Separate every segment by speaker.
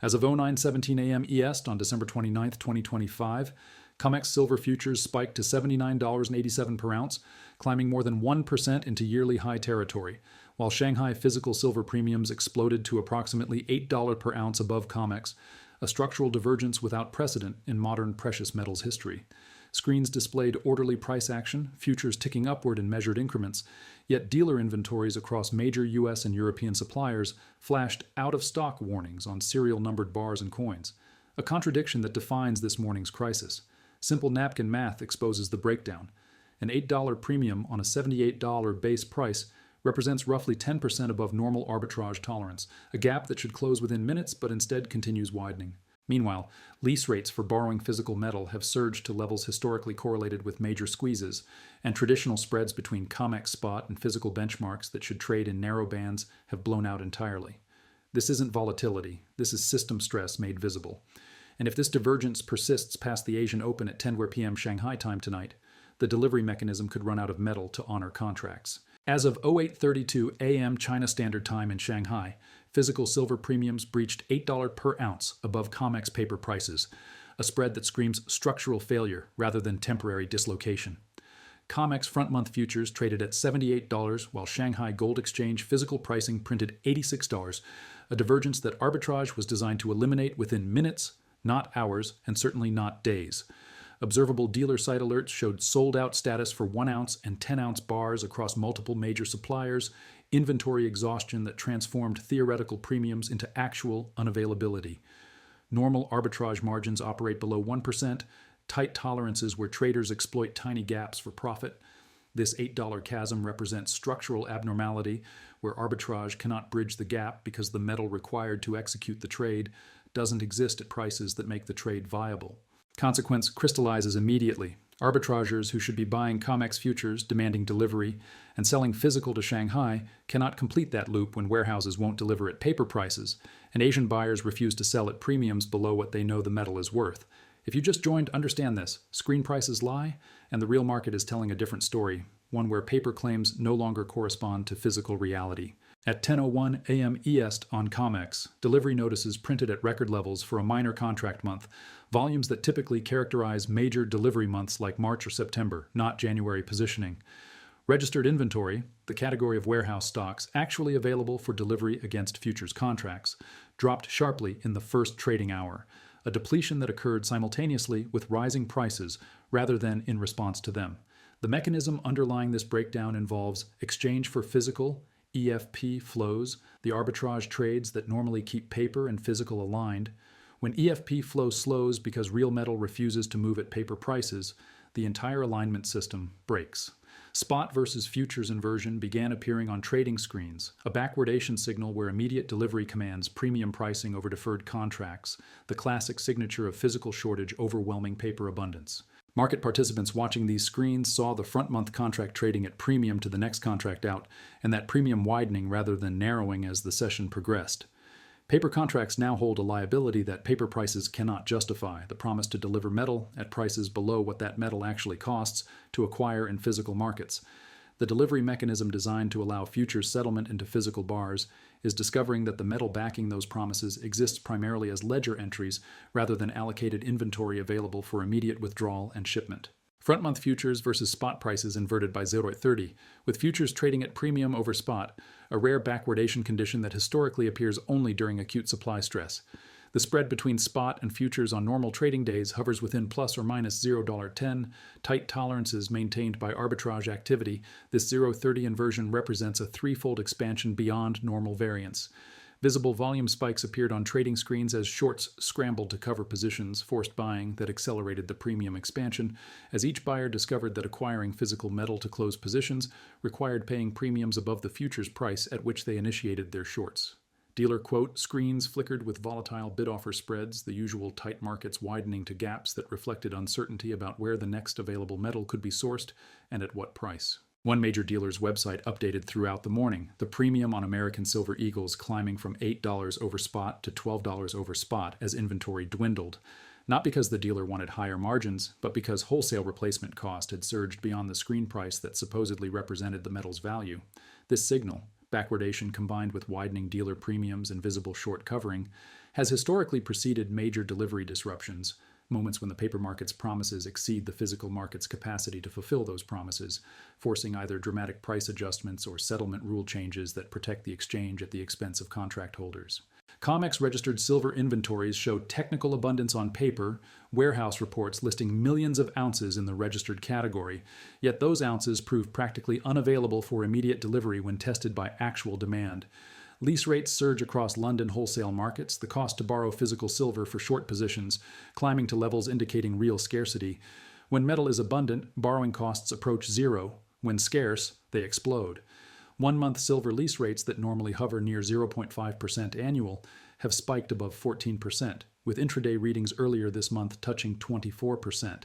Speaker 1: As of 09:17 a.m. EST on December 29, 2025, COMEX silver futures spiked to $79.87 per ounce, climbing more than 1% into yearly high territory, while Shanghai physical silver premiums exploded to approximately $8 per ounce above COMEX, a structural divergence without precedent in modern precious metals history. Screens displayed orderly price action, futures ticking upward in measured increments, yet dealer inventories across major US and European suppliers flashed out-of-stock warnings on serial-numbered bars and coins, a contradiction that defines this morning's crisis. Simple napkin math exposes the breakdown. An $8 premium on a $78 base price represents roughly 10% above normal arbitrage tolerance, a gap that should close within minutes but instead continues widening. Meanwhile, lease rates for borrowing physical metal have surged to levels historically correlated with major squeezes, and traditional spreads between COMEX spot and physical benchmarks that should trade in narrow bands have blown out entirely. This isn't volatility, this is system stress made visible. And if this divergence persists past the Asian Open at 10 p.m. Shanghai time tonight, the delivery mechanism could run out of metal to honor contracts. As of 08:32 a.m. China Standard Time in Shanghai, physical silver premiums breached $8 per ounce above COMEX paper prices, a spread that screams structural failure rather than temporary dislocation. COMEX front-month futures traded at $78, while Shanghai Gold Exchange physical pricing printed $86, a divergence that arbitrage was designed to eliminate within minutes, not hours, and certainly not days. Observable dealer site alerts showed sold-out status for 1-ounce and 10-ounce bars across multiple major suppliers, inventory exhaustion that transformed theoretical premiums into actual unavailability. Normal arbitrage margins operate below 1%, tight tolerances where traders exploit tiny gaps for profit. This $8 chasm represents structural abnormality, where arbitrage cannot bridge the gap because the metal required to execute the trade doesn't exist at prices that make the trade viable. Consequence crystallizes immediately. Arbitrageurs who should be buying COMEX futures, demanding delivery, and selling physical to Shanghai cannot complete that loop when warehouses won't deliver at paper prices, and Asian buyers refuse to sell at premiums below what they know the metal is worth. If you just joined, understand this. Screen prices lie, and the real market is telling a different story, one where paper claims no longer correspond to physical reality. At 10:01 a.m. EST on COMEX, delivery notices printed at record levels for a minor contract month, volumes that typically characterize major delivery months like March or September, not January positioning. Registered inventory, the category of warehouse stocks actually available for delivery against futures contracts, dropped sharply in the first trading hour, a depletion that occurred simultaneously with rising prices rather than in response to them. The mechanism underlying this breakdown involves exchange for physical, EFP flows, the arbitrage trades that normally keep paper and physical aligned. When EFP flow slows because real metal refuses to move at paper prices, the entire alignment system breaks. Spot versus futures inversion began appearing on trading screens, a backwardation signal where immediate delivery commands premium pricing over deferred contracts, the classic signature of physical shortage overwhelming paper abundance. Market participants watching these screens saw the front-month contract trading at premium to the next contract out, and that premium widening rather than narrowing as the session progressed. Paper contracts now hold a liability that paper prices cannot justify, the promise to deliver metal at prices below what that metal actually costs to acquire in physical markets. The delivery mechanism designed to allow futures settlement into physical bars is discovering that the metal backing those promises exists primarily as ledger entries rather than allocated inventory available for immediate withdrawal and shipment. Front-month futures versus spot prices inverted by 0.30, with futures trading at premium over spot, a rare backwardation condition that historically appears only during acute supply stress. The spread between spot and futures on normal trading days hovers within plus or minus $0.10, tight tolerances maintained by arbitrage activity. This 0.30 inversion represents a threefold expansion beyond normal variance. Visible volume spikes appeared on trading screens as shorts scrambled to cover positions, forced buying that accelerated the premium expansion, as each buyer discovered that acquiring physical metal to close positions required paying premiums above the futures price at which they initiated their shorts. Dealer quote screens flickered with volatile bid-offer spreads, the usual tight markets widening to gaps that reflected uncertainty about where the next available metal could be sourced and at what price. One major dealer's website updated throughout the morning, the premium on American Silver Eagles climbing from $8 over spot to $12 over spot as inventory dwindled, not because the dealer wanted higher margins, but because wholesale replacement cost had surged beyond the screen price that supposedly represented the metal's value. This signal, backwardation combined with widening dealer premiums and visible short covering, has historically preceded major delivery disruptions, moments when the paper market's promises exceed the physical market's capacity to fulfill those promises, forcing either dramatic price adjustments or settlement rule changes that protect the exchange at the expense of contract holders. COMEX registered silver inventories show technical abundance on paper, warehouse reports listing millions of ounces in the registered category, yet those ounces prove practically unavailable for immediate delivery when tested by actual demand. Lease rates surge across London wholesale markets, the cost to borrow physical silver for short positions climbing to levels indicating real scarcity. When metal is abundant, borrowing costs approach zero. When scarce, they explode. 1-month silver lease rates that normally hover near 0.5% annual have spiked above 14%, with intraday readings earlier this month touching 24%,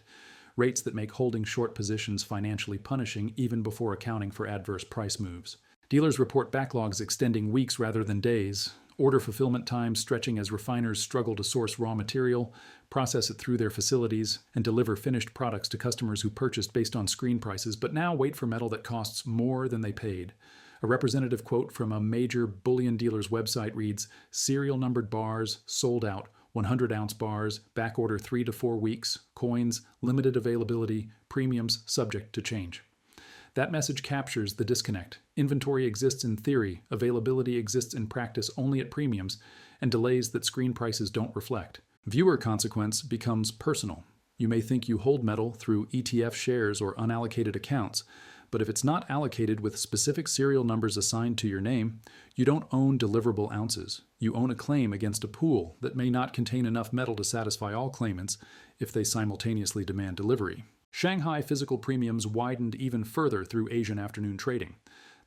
Speaker 1: rates that make holding short positions financially punishing even before accounting for adverse price moves. Dealers report backlogs extending weeks rather than days, order fulfillment times stretching as refiners struggle to source raw material, process it through their facilities, and deliver finished products to customers who purchased based on screen prices but now wait for metal that costs more than they paid. A representative quote from a major bullion dealer's website reads, "Serial numbered bars, sold out, 100-ounce bars, backorder 3 to 4 weeks, coins, limited availability, premiums subject to change." That message captures the disconnect. Inventory exists in theory, availability exists in practice only at premiums, and delays that screen prices don't reflect. Viewer consequence becomes personal. You may think you hold metal through ETF shares or unallocated accounts, but if it's not allocated with specific serial numbers assigned to your name, you don't own deliverable ounces. You own a claim against a pool that may not contain enough metal to satisfy all claimants if they simultaneously demand delivery. Shanghai physical premiums widened even further through Asian afternoon trading.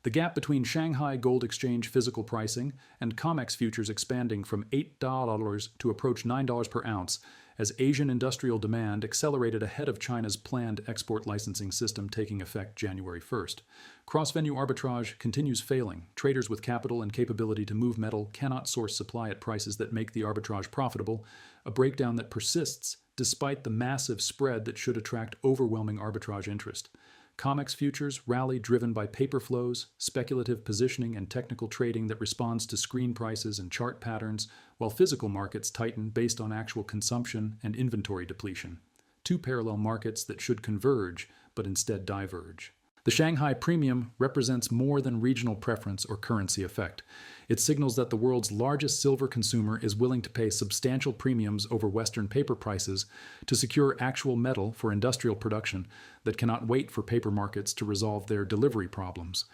Speaker 1: The gap between Shanghai Gold Exchange physical pricing and COMEX futures expanding from $8 to approach $9 per ounce as Asian industrial demand accelerated ahead of China's planned export licensing system taking effect January 1st. Cross-venue arbitrage continues failing. Traders with capital and capability to move metal cannot source supply at prices that make the arbitrage profitable, a breakdown that persists despite the massive spread that should attract overwhelming arbitrage interest. COMEX futures rally driven by paper flows, speculative positioning, and technical trading that responds to screen prices and chart patterns, while physical markets tighten based on actual consumption and inventory depletion. Two parallel markets that should converge, but instead diverge. The Shanghai premium represents more than regional preference or currency effect. It signals that the world's largest silver consumer is willing to pay substantial premiums over Western paper prices to secure actual metal for industrial production that cannot wait for paper markets to resolve their delivery problems.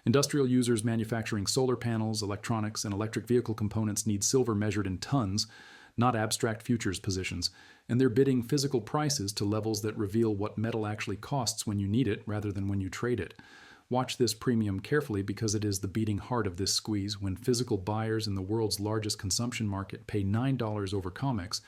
Speaker 1: Industrial users manufacturing solar panels, electronics, and electric vehicle components need silver measured in tons, not abstract futures positions, and they're bidding physical prices to levels that reveal what metal actually costs when you need it rather than when you trade it. Watch this premium carefully because it is the beating heart of this squeeze. When physical buyers in the world's largest consumption market pay $9 over COMEX,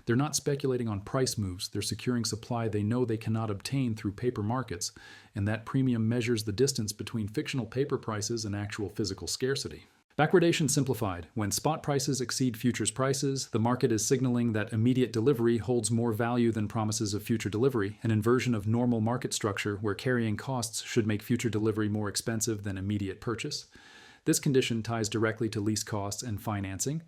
Speaker 1: they're not speculating on price moves, they're securing supply they know they cannot obtain through paper markets, and that premium measures the distance between fictional paper prices and actual physical scarcity. Backwardation simplified. When spot prices exceed futures prices, the market is signaling that immediate delivery holds more value than promises of future delivery, an inversion of normal market structure where carrying costs should make future delivery more expensive than immediate purchase. This condition ties directly to lease costs and financing.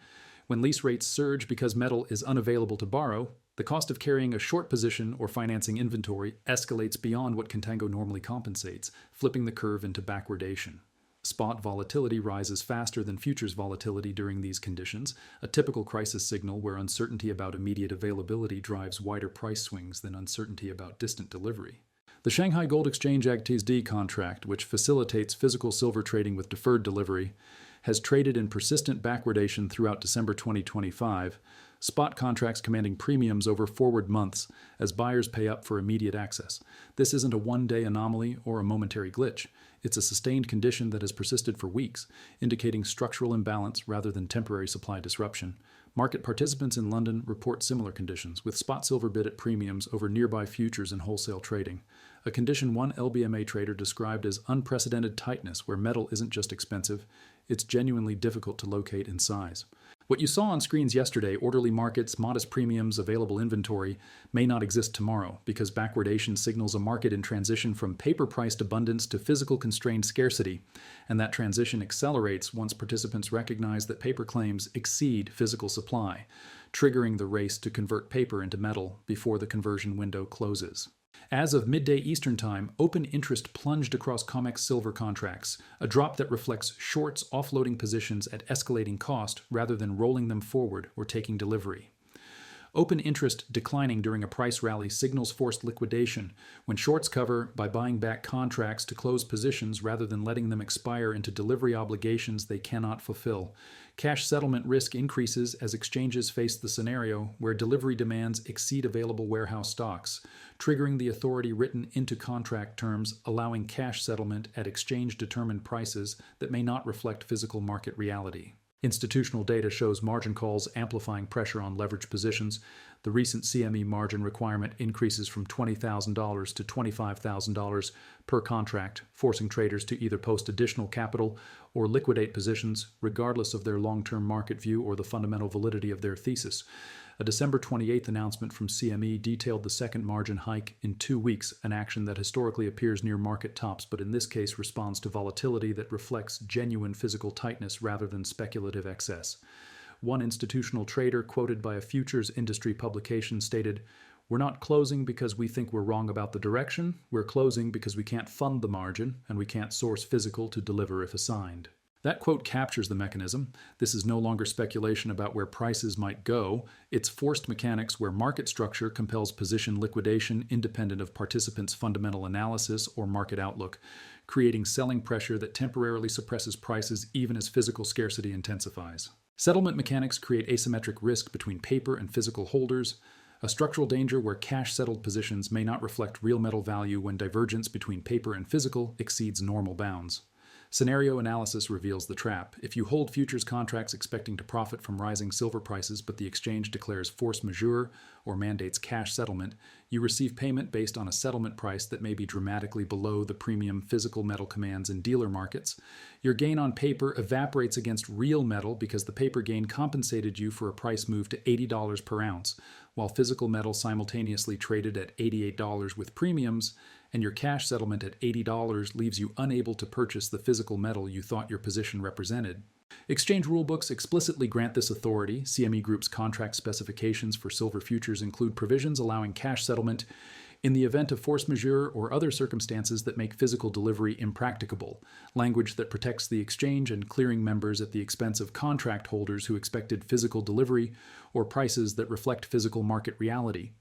Speaker 1: When lease rates surge because metal is unavailable to borrow, the cost of carrying a short position or financing inventory escalates beyond what contango normally compensates, flipping the curve into backwardation. Spot volatility rises faster than futures volatility during these conditions, a typical crisis signal where uncertainty about immediate availability drives wider price swings than uncertainty about distant delivery. The Shanghai Gold Exchange HistoFund contract, which facilitates physical silver trading with deferred delivery, has traded in persistent backwardation throughout December 2025, spot contracts commanding premiums over forward months as buyers pay up for immediate access. This isn't a one-day anomaly or a momentary glitch. It's a sustained condition that has persisted for weeks, indicating structural imbalance rather than temporary supply disruption. Market participants in London report similar conditions, with spot silver bid at premiums over nearby futures and wholesale trading, a condition one LBMA trader described as unprecedented tightness where metal isn't just expensive, it's genuinely difficult to locate in size. What you saw on screens yesterday, orderly markets, modest premiums, available inventory, may not exist tomorrow because backwardation signals a market in transition from paper-priced abundance to physical constrained scarcity, and that transition accelerates once participants recognize that paper claims exceed physical supply, triggering the race to convert paper into metal before the conversion window closes. As of midday Eastern Time, open interest plunged across COMEX silver contracts, a drop that reflects shorts offloading positions at escalating cost rather than rolling them forward or taking delivery. Open interest declining during a price rally signals forced liquidation when shorts cover by buying back contracts to close positions rather than letting them expire into delivery obligations they cannot fulfill. Cash settlement risk increases as exchanges face the scenario where delivery demands exceed available warehouse stocks, triggering the authority written into contract terms allowing cash settlement at exchange-determined prices that may not reflect physical market reality. Institutional data shows margin calls amplifying pressure on leverage positions. The recent CME margin requirement increases from $20,000 to $25,000 per contract, forcing traders to either post additional capital or liquidate positions, regardless of their long-term market view or the fundamental validity of their thesis. A December 28th announcement from CME detailed the second margin hike in 2 weeks, an action that historically appears near market tops, but in this case responds to volatility that reflects genuine physical tightness rather than speculative excess. One institutional trader quoted by a futures industry publication stated, "We're not closing because we think we're wrong about the direction. We're closing because we can't fund the margin and we can't source physical to deliver if assigned." That quote captures the mechanism. This is no longer speculation about where prices might go. It's forced mechanics where market structure compels position liquidation independent of participants' fundamental analysis or market outlook, creating selling pressure that temporarily suppresses prices even as physical scarcity intensifies. Settlement mechanics create asymmetric risk between paper and physical holders, a structural danger where cash-settled positions may not reflect real metal value when divergence between paper and physical exceeds normal bounds. Scenario analysis reveals the trap. If you hold futures contracts expecting to profit from rising silver prices, but the exchange declares force majeure or mandates cash settlement, you receive payment based on a settlement price that may be dramatically below the premium physical metal commands in dealer markets. Your gain on paper evaporates against real metal because the paper gain compensated you for a price move to $80 per ounce, while physical metal simultaneously traded at $88 with premiums, and your cash settlement at $80 leaves you unable to purchase the physical metal you thought your position represented. Exchange rulebooks explicitly grant this authority. CME Group's contract specifications for silver futures include provisions allowing cash settlement in the event of force majeure or other circumstances that make physical delivery impracticable, language that protects the exchange and clearing members at the expense of contract holders who expected physical delivery or prices that reflect physical market reality.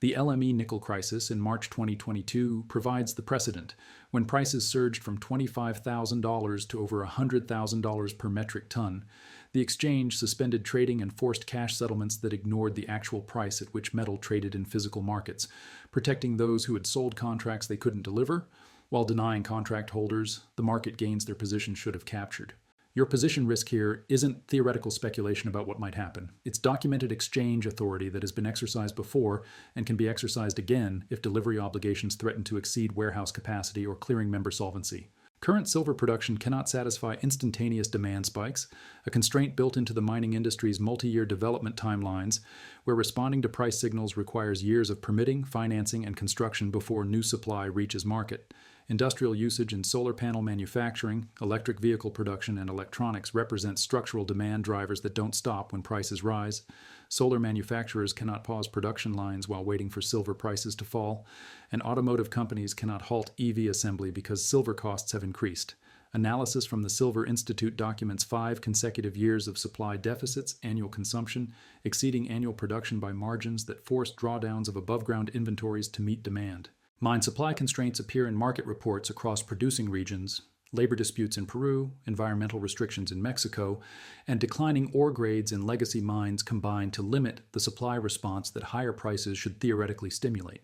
Speaker 1: The LME nickel crisis in March 2022 provides the precedent, when prices surged from $25,000 to over $100,000 per metric ton. The exchange suspended trading and forced cash settlements that ignored the actual price at which metal traded in physical markets, protecting those who had sold contracts they couldn't deliver, while denying contract holders the market gains their position should have captured. Your position risk here isn't theoretical speculation about what might happen. It's documented exchange authority that has been exercised before and can be exercised again if delivery obligations threaten to exceed warehouse capacity or clearing member solvency. Current silver production cannot satisfy instantaneous demand spikes, a constraint built into the mining industry's multi-year development timelines, where responding to price signals requires years of permitting, financing, and construction before new supply reaches market. Industrial usage in solar panel manufacturing, electric vehicle production, and electronics represent structural demand drivers that don't stop when prices rise. Solar manufacturers cannot pause production lines while waiting for silver prices to fall, and automotive companies cannot halt EV assembly because silver costs have increased. Analysis from the Silver Institute documents 5 consecutive years of supply deficits, annual consumption, exceeding annual production by margins that force drawdowns of above-ground inventories to meet demand. Mine supply constraints appear in market reports across producing regions, labor disputes in Peru, environmental restrictions in Mexico, and declining ore grades in legacy mines combine to limit the supply response that higher prices should theoretically stimulate.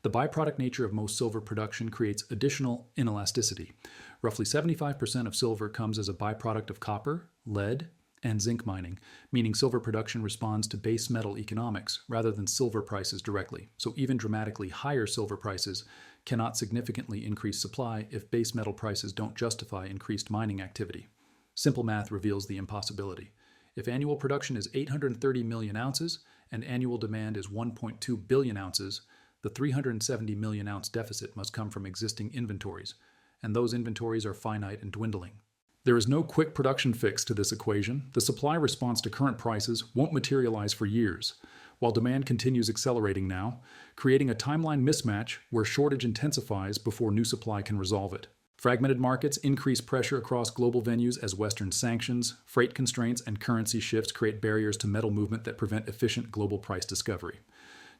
Speaker 1: The byproduct nature of most silver production creates additional inelasticity. Roughly 75% of silver comes as a byproduct of copper, lead, and zinc mining, meaning silver production responds to base metal economics rather than silver prices directly. So even dramatically higher silver prices cannot significantly increase supply if base metal prices don't justify increased mining activity. Simple math reveals the impossibility. If annual production is 830 million ounces and annual demand is 1.2 billion ounces, the 370 million ounce deficit must come from existing inventories, and those inventories are finite and dwindling. There is no quick production fix to this equation. The supply response to current prices won't materialize for years, while demand continues accelerating now, creating a timeline mismatch where shortage intensifies before new supply can resolve it. Fragmented markets increase pressure across global venues as Western sanctions, freight constraints, and currency shifts create barriers to metal movement that prevent efficient global price discovery.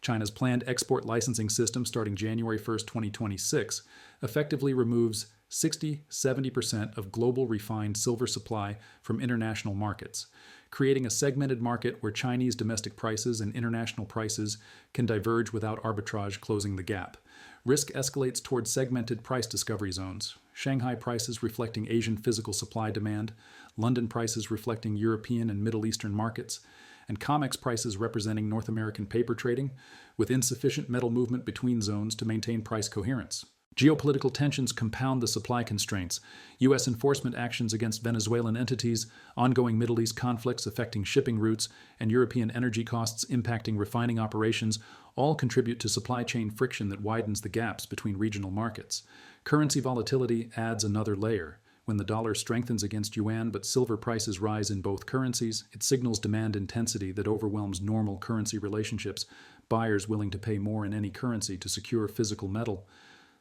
Speaker 1: China's planned export licensing system starting January 1, 2026, effectively removes 60-70% of global refined silver supply from international markets, creating a segmented market where Chinese domestic prices and international prices can diverge without arbitrage closing the gap. Risk escalates towards segmented price discovery zones, Shanghai prices reflecting Asian physical supply demand, London prices reflecting European and Middle Eastern markets, and COMEX prices representing North American paper trading, with insufficient metal movement between zones to maintain price coherence. Geopolitical tensions compound the supply constraints. U.S. enforcement actions against Venezuelan entities, ongoing Middle East conflicts affecting shipping routes, and European energy costs impacting refining operations all contribute to supply chain friction that widens the gaps between regional markets. Currency volatility adds another layer. When the dollar strengthens against yuan but silver prices rise in both currencies, it signals demand intensity that overwhelms normal currency relationships, buyers willing to pay more in any currency to secure physical metal.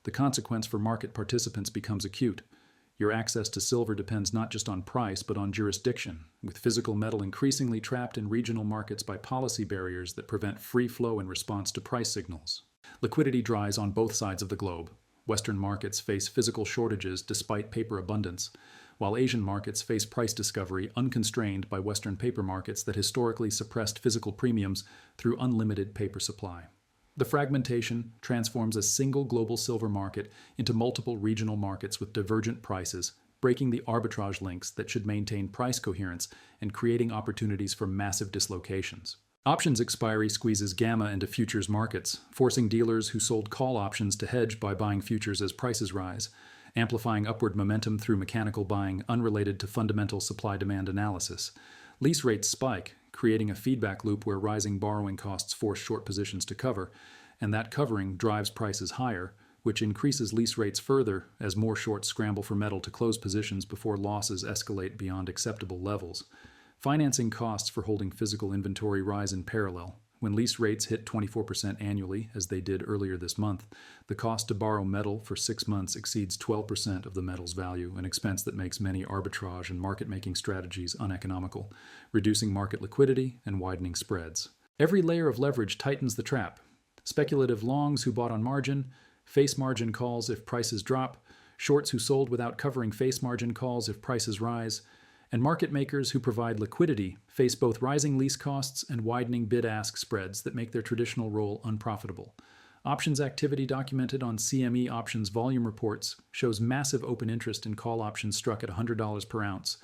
Speaker 1: The consequence for market participants becomes acute. Your access to silver depends not just on price but on jurisdiction, with physical metal increasingly trapped in regional markets by policy barriers that prevent free flow in response to price signals. Liquidity dries on both sides of the globe. Western markets face physical shortages despite paper abundance, while Asian markets face price discovery unconstrained by Western paper markets that historically suppressed physical premiums through unlimited paper supply. The fragmentation transforms a single global silver market into multiple regional markets with divergent prices, breaking the arbitrage links that should maintain price coherence and creating opportunities for massive dislocations. Options expiry squeezes gamma into futures markets, forcing dealers who sold call options to hedge by buying futures as prices rise, amplifying upward momentum through mechanical buying unrelated to fundamental supply-demand analysis. Lease rates spike, creating a feedback loop where rising borrowing costs force short positions to cover, and that covering drives prices higher, which increases lease rates further as more shorts scramble for metal to close positions before losses escalate beyond acceptable levels. Financing costs for holding physical inventory rise in parallel. When lease rates hit 24% annually, as they did earlier this month, the cost to borrow metal for 6 months exceeds 12% of the metal's value, an expense that makes many arbitrage and market-making strategies uneconomical, reducing market liquidity and widening spreads. Every layer of leverage tightens the trap. Speculative longs who bought on margin, face margin calls if prices drop, shorts who sold without covering face margin calls if prices rise, and market makers who provide liquidity face both rising lease costs and widening bid-ask spreads that make their traditional role unprofitable. Options activity documented on CME Options volume reports shows massive open interest in call options struck at $100 per ounce.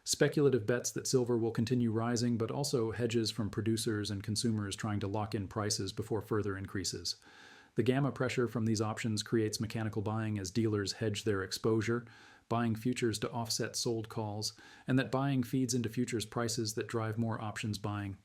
Speaker 1: Speculative bets that silver will continue rising, but also hedges from producers and consumers trying to lock in prices before further increases. The gamma pressure from these options creates mechanical buying as dealers hedge their exposure, buying futures to offset sold calls, and that buying feeds into futures prices that drive more options buying,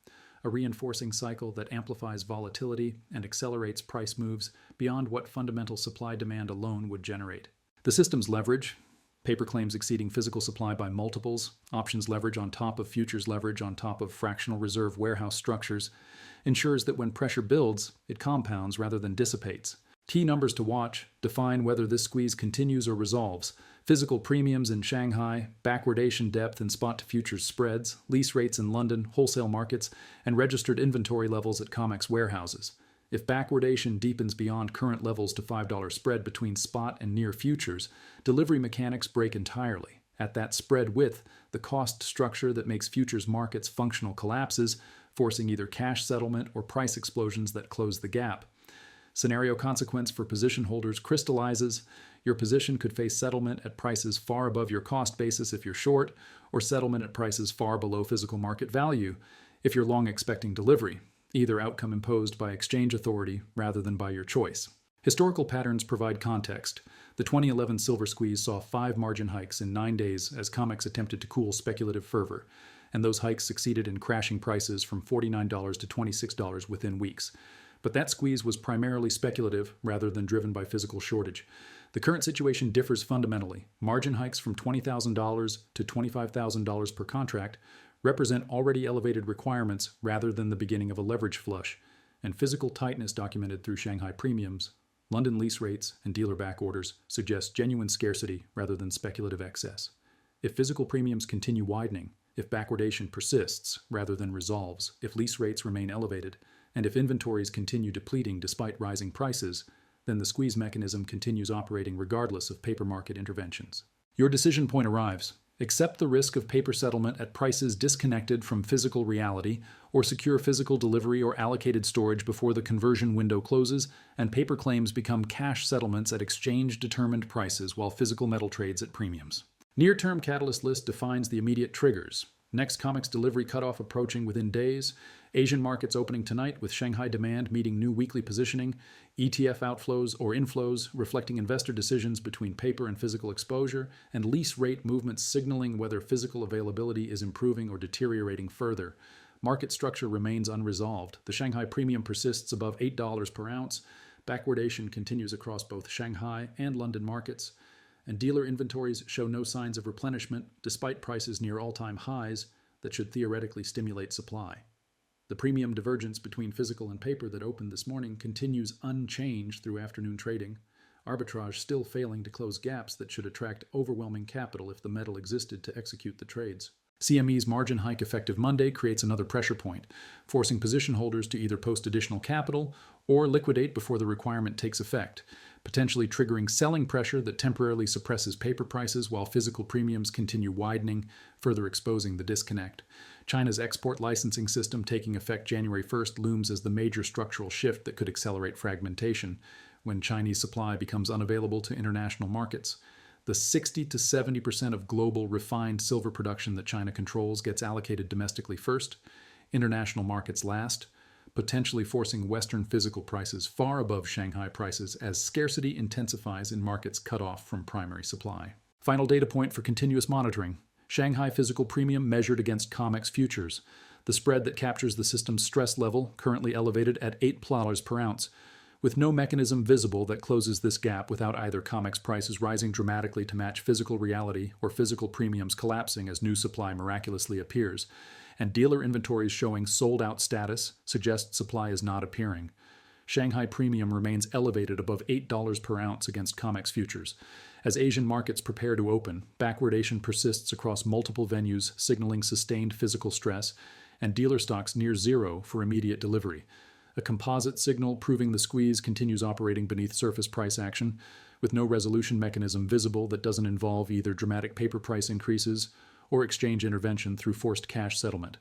Speaker 1: a reinforcing cycle that amplifies volatility and accelerates price moves beyond what fundamental supply-demand alone would generate. The system's leverage, paper claims exceeding physical supply by multiples, options leverage on top of futures leverage on top of fractional reserve warehouse structures, ensures that when pressure builds, it compounds rather than dissipates. Key numbers to watch define whether this squeeze continues or resolves. Physical premiums in Shanghai, backwardation depth in spot-to-futures spreads, lease rates in London, wholesale markets, and registered inventory levels at COMEX warehouses. If backwardation deepens beyond current levels to $5 spread between spot and near futures, delivery mechanics break entirely. At that spread width, the cost structure that makes futures markets functional collapses, forcing either cash settlement or price explosions that close the gap. Scenario consequence for position holders crystallizes. Your position could face settlement at prices far above your cost basis if you're short, or settlement at prices far below physical market value if you're long expecting delivery, either outcome imposed by exchange authority rather than by your choice. Historical patterns provide context. The 2011 silver squeeze saw 5 margin hikes in 9 days as COMEX attempted to cool speculative fervor. and those hikes succeeded in crashing prices from $49 to $26 within weeks. But that squeeze was primarily speculative rather than driven by physical shortage. The current situation differs fundamentally. Margin hikes from $20,000 to $25,000 per contract represent already elevated requirements rather than the beginning of a leverage flush, and physical tightness documented through Shanghai premiums, London lease rates, and dealer back orders suggest genuine scarcity rather than speculative excess. If physical premiums continue widening, if backwardation persists rather than resolves, if lease rates remain elevated, and if inventories continue depleting despite rising prices, then the squeeze mechanism continues operating regardless of paper market interventions. Your decision point arrives. Accept the risk of paper settlement at prices disconnected from physical reality, or secure physical delivery or allocated storage before the conversion window closes and paper claims become cash settlements at exchange-determined prices while physical metal trades at premiums. Near-term catalyst list defines the immediate triggers. Next COMEX delivery cutoff approaching within days, Asian markets opening tonight with Shanghai demand meeting new weekly positioning, ETF outflows or inflows reflecting investor decisions between paper and physical exposure, and lease rate movements signaling whether physical availability is improving or deteriorating further. Market structure remains unresolved. The Shanghai premium persists above $8 per ounce. Backwardation continues across both Shanghai and London markets, and dealer inventories show no signs of replenishment despite prices near all-time highs that should theoretically stimulate supply. The premium divergence between physical and paper that opened this morning continues unchanged through afternoon trading, arbitrage still failing to close gaps that should attract overwhelming capital if the metal existed to execute the trades. CME's margin hike effective Monday creates another pressure point, forcing position holders to either post additional capital or liquidate before the requirement takes effect, potentially triggering selling pressure that temporarily suppresses paper prices while physical premiums continue widening, further exposing the disconnect. China's export licensing system taking effect January 1st looms as the major structural shift that could accelerate fragmentation when Chinese supply becomes unavailable to international markets. The 60 to 70% of global refined silver production that China controls gets allocated domestically first, international markets last, potentially forcing Western physical prices far above Shanghai prices as scarcity intensifies in markets cut off from primary supply. Final data point for continuous monitoring. Shanghai physical premium measured against COMEX futures. The spread that captures the system's stress level, currently elevated at $8 per ounce, with no mechanism visible that closes this gap without either COMEX prices rising dramatically to match physical reality or physical premiums collapsing as new supply miraculously appears, and dealer inventories showing sold-out status suggest supply is not appearing. Shanghai premium remains elevated above $8 per ounce against COMEX futures. As Asian markets prepare to open, backwardation persists across multiple venues, signaling sustained physical stress, and dealer stocks near zero for immediate delivery. A composite signal proving the squeeze continues operating beneath surface price action, with no resolution mechanism visible that doesn't involve either dramatic paper price increases or exchange intervention through forced cash settlement.